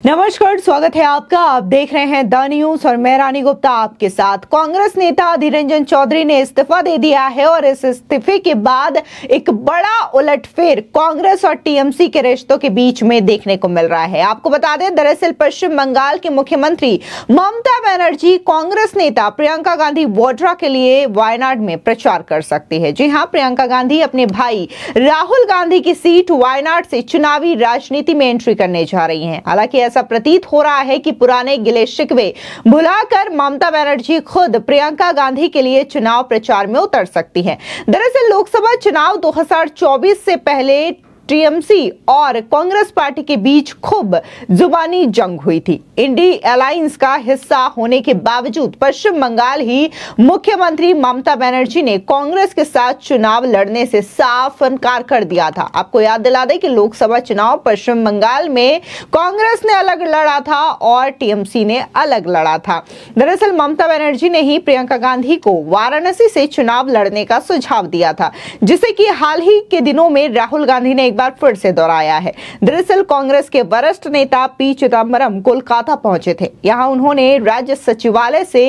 नमस्कार, स्वागत है आपका। आप देख रहे हैं द न्यूज और मैं रानी गुप्ता आपके साथ। कांग्रेस नेता अधीर रंजन चौधरी ने इस्तीफा दे दिया है और इस इस्तीफे के बाद एक बड़ा उलटफेर कांग्रेस और टीएमसी के रिश्तों के बीच में देखने को मिल रहा है। आपको बता दें, दरअसल पश्चिम बंगाल की मुख्यमंत्री ममता बनर्जी कांग्रेस नेता प्रियंका गांधी वाड्रा के लिए वायनाड में प्रचार कर सकती है। जी हां, प्रियंका गांधी अपने भाई राहुल गांधी की सीट वायनाड से चुनावी राजनीति में एंट्री करने जा रही हैं। हालांकि ऐसा प्रतीत हो रहा है कि पुराने गिले शिकवे भुलाकर ममता बनर्जी खुद प्रियंका गांधी के लिए चुनाव प्रचार में उतर सकती हैं। दरअसल लोकसभा चुनाव 2024 से पहले टीएमसी और कांग्रेस पार्टी के बीच खूब जुबानी जंग हुई थी। इंडी अलायंस का हिस्सा होने के बावजूद पश्चिम बंगाल ही मुख्यमंत्री ममता बनर्जी ने कांग्रेस के साथ चुनाव लड़ने से साफ इनकार कर दिया था। आपको याद दिला दें कि लोकसभा चुनाव पश्चिम बंगाल में कांग्रेस ने अलग लड़ा था और टीएमसी ने अलग लड़ा था। दरअसल ममता बनर्जी ने ही प्रियंका गांधी को वाराणसी से चुनाव लड़ने का सुझाव दिया था, जिसे कि हाल ही के दिनों में राहुल गांधी ने बार फिर से दोहराया है। दरअसल कांग्रेस के वरिष्ठ नेता पी चिदम्बरम कोलकाता पहुंचे थे। यहां उन्होंने राज्य सचिवालय से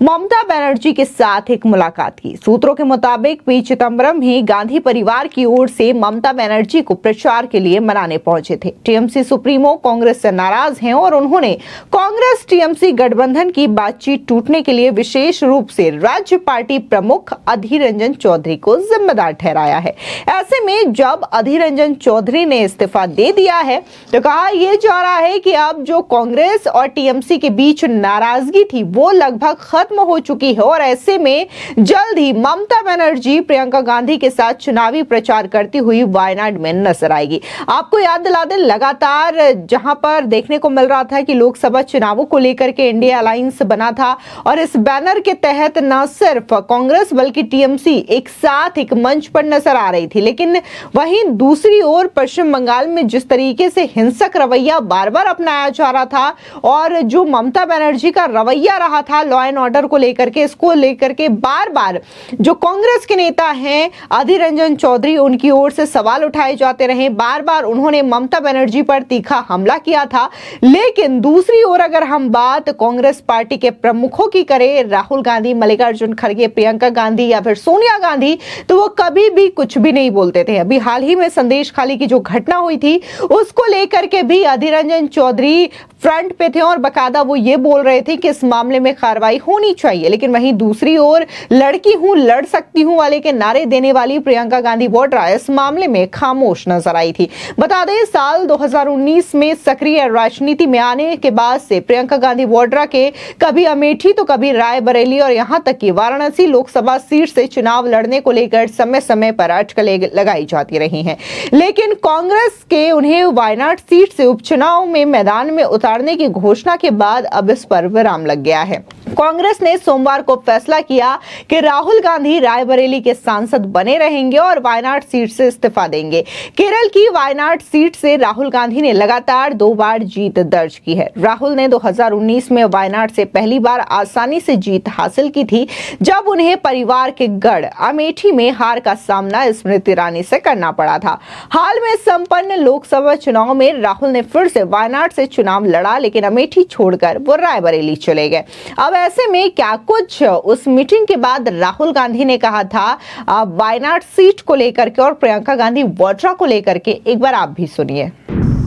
ममता बनर्जी के साथ एक मुलाकात की। सूत्रों के मुताबिक पी चिदम्बरम ही गांधी परिवार की ओर से ममता बनर्जी को प्रचार के लिए मनाने पहुंचे थे। टीएमसी सुप्रीमो कांग्रेस से नाराज हैं और उन्होंने कांग्रेस टीएमसी गठबंधन की बातचीत टूटने के लिए विशेष रूप से राज्य पार्टी प्रमुख अधीर रंजन चौधरी को जिम्मेदार ठहराया है। ऐसे में जब अधीर रंजन चौधरी ने इस्तीफा दे दिया है तो कहा यह जा रहा है कि अब जो कांग्रेस और टीएमसी के बीच नाराजगी थी वो लगभग खत्म हो चुकी है और ऐसे में जल्द ही ममता बनर्जी प्रियंका गांधी के साथ चुनावी प्रचार करती हुई वायनाड में नजर आएगी। आपको याद दिला दें, लगातार जहां पर देखने को मिल रहा था कि लोकसभा चुनावों को लेकर के इंडिया अलायंस बना था और इस बैनर के तहत न सिर्फ कांग्रेस बल्कि टीएमसी एक साथ एक मंच पर नजर आ रही थी, लेकिन वहीं दूसरी ओर पश्चिम बंगाल में जिस तरीके से हिंसक रवैया बार बार अपनाया जा रहा था और जो ममता बनर्जी का रवैया रहा था लॉ एंड ऑर्डर को लेकर के, इसको लेकर के बार बार जो कांग्रेस के नेता हैं अधीर रंजन चौधरी, उनकी ओर से सवाल उठाए जाते रहे। बार बार उन्होंने ममता बनर्जी पर तीखा हमला किया था। लेकिन दूसरी ओर अगर हम बात कांग्रेस पार्टी के प्रमुखों की करें, राहुल गांधी, मल्लिकार्जुन खड़गे, प्रियंका गांधी या फिर सोनिया गांधी, तो वो कभी भी कुछ भी नहीं बोलते थे। अभी हाल ही में संदेश खाली की जो घटना हुई थी उसको लेकर के भी अधीर रंजन चौधरी फ्रंट पे थे और बकायदा वो ये बोल रहे थे कि इस मामले में कार्रवाई होनी चाहिए। लेकिन वहीं दूसरी ओर लड़की हूं, लड़ सकती हूं वाले के नारे देने वाली प्रियंका गांधी वाड्रा इस मामले में खामोश नजर आई थी। बता दें, साल 2019 में सक्रिय राजनीति में आने के बाद से प्रियंका गांधी वाड्रा के कभी अमेठी तो कभी रायबरेली और यहां तक कि वाराणसी लोकसभा सीट से चुनाव लड़ने को लेकर समय समय पर अटकलें लगाई जाती रही हैं। लेकिन कांग्रेस के उन्हें वायनाड सीट से उपचुनाव में मैदान में उतारने की घोषणा के बाद अब इस पर विराम लग गया है। कांग्रेस ने सोमवार को फैसला किया कि राहुल गांधी रायबरेली के सांसद बने रहेंगे और वायनाड सीट से इस्तीफा देंगे। केरल की वायनाड सीट से राहुल गांधी ने लगातार 2 बार जीत दर्ज की है। राहुल ने 2019 में वायनाड से पहली बार आसानी से जीत हासिल की थी, जब उन्हें परिवार के गढ़ अमेठी में हार का सामना स्मृति ईरानी से करना पड़ा था। हाल में संपन्न लोकसभा चुनाव में राहुल ने फिर से वायनाड से चुनाव लड़ा, लेकिन अमेठी छोड़कर वो रायबरेली चले गए। अब ऐसे में क्या कुछ उस मीटिंग के बाद राहुल गांधी ने कहा था वायनाड सीट को लेकर के और प्रियंका गांधी वाड्रा को लेकर के, एक बार आप भी सुनिए।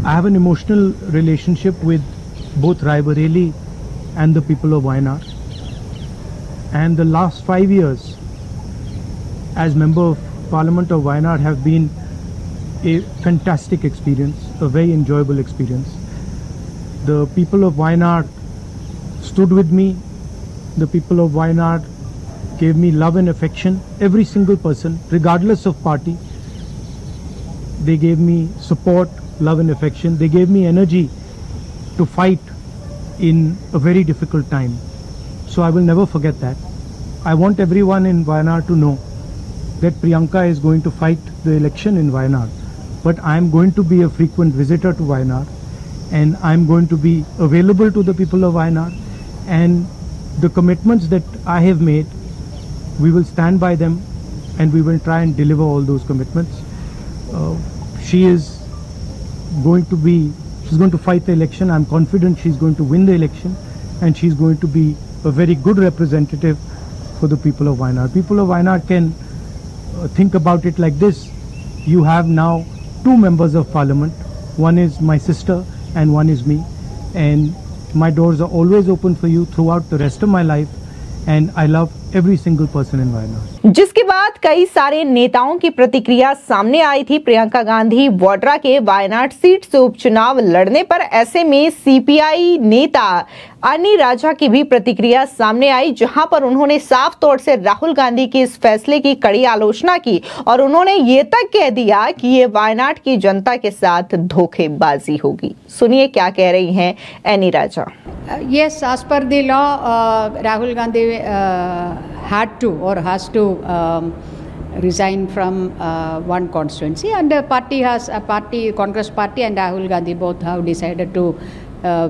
I have an emotional relationship with both Raebareli and the people of Wayanad, and the last 5 years as member of Parliament of Wayanad have been a fantastic experience, a very enjoyable experience. The people of Wayanad stood with me. The people of Wayanad gave me love and affection. Every single person, regardless of party, they gave me support, love and affection. They gave me energy to fight in a very difficult time. So I will never forget that. I want everyone in Wayanad to know that Priyanka is going to fight the election in Wayanad. But I am going to be a frequent visitor to Wayanad, and I am going to be available to the people of Wayanad. And the commitments that I have made, we will stand by them and we will try and deliver all those commitments. She is going to be She's going to fight the election. I'm confident she's going to win the election, and she's going to be a very good representative for the people of Wayanad. People of Wayanad can think about it like this. You have now 2 members of parliament. One is my sister and one is me. And my doors are always open for you throughout the rest of my life. And I love every single person in Wayanad. जिसके बाद कई सारे नेताओं की प्रतिक्रिया सामने आई थी प्रियंका गांधी वाड्रा के वायनाड सीट से उपचुनाव लड़ने पर। ऐसे में सीपीआई नेता अनी राजा की भी प्रतिक्रिया सामने आई, जहां पर उन्होंने साफ तौर से राहुल गांधी के इस फैसले की कड़ी आलोचना की और उन्होंने ये तक कह दिया कि ये वायनाड की जनता के साथ धोखेबाजी होगी। सुनिए क्या कह रही हैं अनी राजा। Yes, as per the law, Rahul Gandhi had to or has to resign from one constituency, and Congress party and Rahul Gandhi both have decided to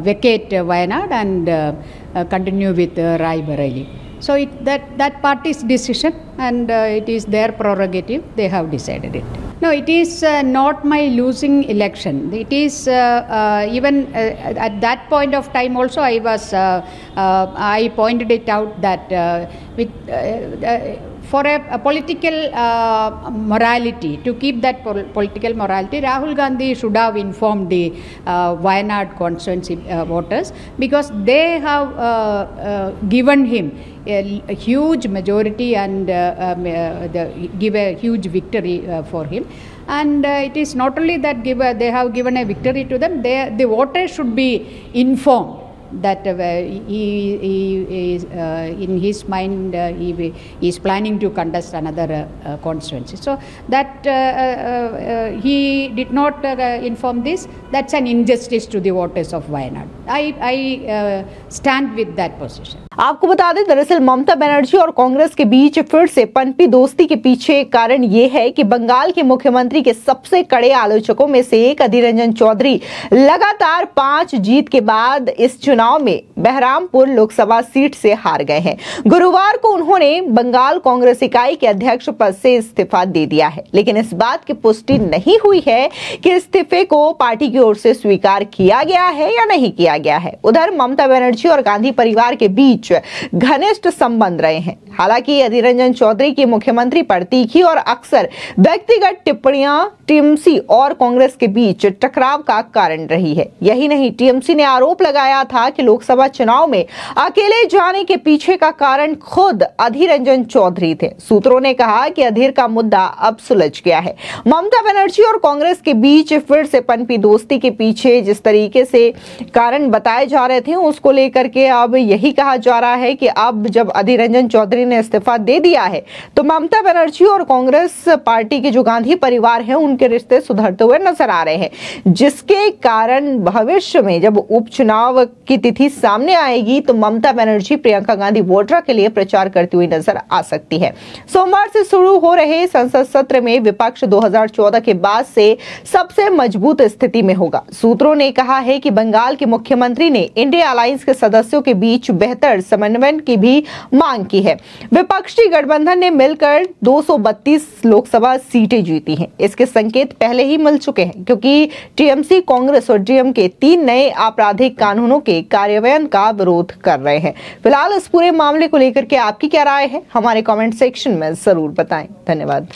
vacate Wayanad and continue with Rai Bareli. So that party's decision, and it is their prerogative. They have decided it. No, it is not my losing election. It is even at that point of time also I pointed it out that for a political morality, to keep that political morality, Rahul Gandhi should have informed the Wayanad constituency voters, because they have given him a huge majority and give a huge victory for him. And it is not only that they have given a victory to them, the voters should be informed that he is in his mind he is planning to contest another constituency. So that he did not inform this, that's an injustice to the voters of Wayanad. I stand with that position. आपको बता दें, दरअसल ममता बनर्जी और कांग्रेस के बीच फिर से पनपी दोस्ती के पीछे कारण ये है कि बंगाल के मुख्यमंत्री के सबसे कड़े आलोचकों में से एक अधीर रंजन चौधरी लगातार 5 जीत के बाद इस चुनाव में बहरामपुर लोकसभा सीट से हार गए हैं। गुरुवार को उन्होंने बंगाल कांग्रेस इकाई के अध्यक्ष पद से इस्तीफा दे दिया है, लेकिन इस बात की पुष्टि नहीं हुई है कि इस्तीफे को पार्टी की ओर से स्वीकार किया गया है या नहीं किया गया है। उधर ममता बनर्जी और गांधी परिवार के बीच घनिष्ठ संबंध रहे हैं। हालांकि अधीर रंजन चौधरी की मुख्यमंत्री पर तीखी और अक्सर व्यक्तिगत टिप्पणियां टीएमसी और कांग्रेस के बीच टकराव का कारण रही है। यही नहीं, टीएमसी ने आरोप लगाया था कि लोकसभा चुनाव में अकेले जाने के पीछे का कारण खुद अधीर रंजन चौधरी थे। सूत्रों ने कहा कि अधीर का मुद्दा अब सुलझ गया है। ममता बनर्जी और कांग्रेस के बीच फिर से पनपी दोस्ती के पीछे जिस तरीके से कारण बताए जा रहे थे, उसको लेकर के अब यही कहा जा रहा है कि अब जब अधीर रंजन चौधरी ने इस्तीफा दे दिया है तो ममता बनर्जी और कांग्रेस पार्टी के जो गांधी परिवार है उनके रिश्ते सुधरते हुए नजर आ रहे हैं, जिसके कारण भविष्य में जब उपचुनाव की तिथि सामने आएगी तो ममता बनर्जी प्रियंका गांधी वाड्रा के लिए प्रचार करती हुई नजर आ सकती है। सोमवार से शुरू हो रहे संसद सत्र में विपक्ष 2014 के बाद से सबसे मजबूत स्थिति में होगा। सूत्रों ने कहा है कि बंगाल के मुख्यमंत्री ने इंडिया अलायंस के सदस्यों के बीच बेहतर समन्वय की भी मांग की है। विपक्षी गठबंधन ने मिलकर 232 लोकसभा सीटें जीती हैं। इसके संकेत पहले ही मिल चुके हैं, क्योंकि टीएमसी, कांग्रेस और डीएमके 3 नए आपराधिक कानूनों के कार्यान्वयन का विरोध कर रहे हैं। फिलहाल इस पूरे मामले को लेकर के आपकी क्या राय है, हमारे कमेंट सेक्शन में जरूर बताएं। धन्यवाद।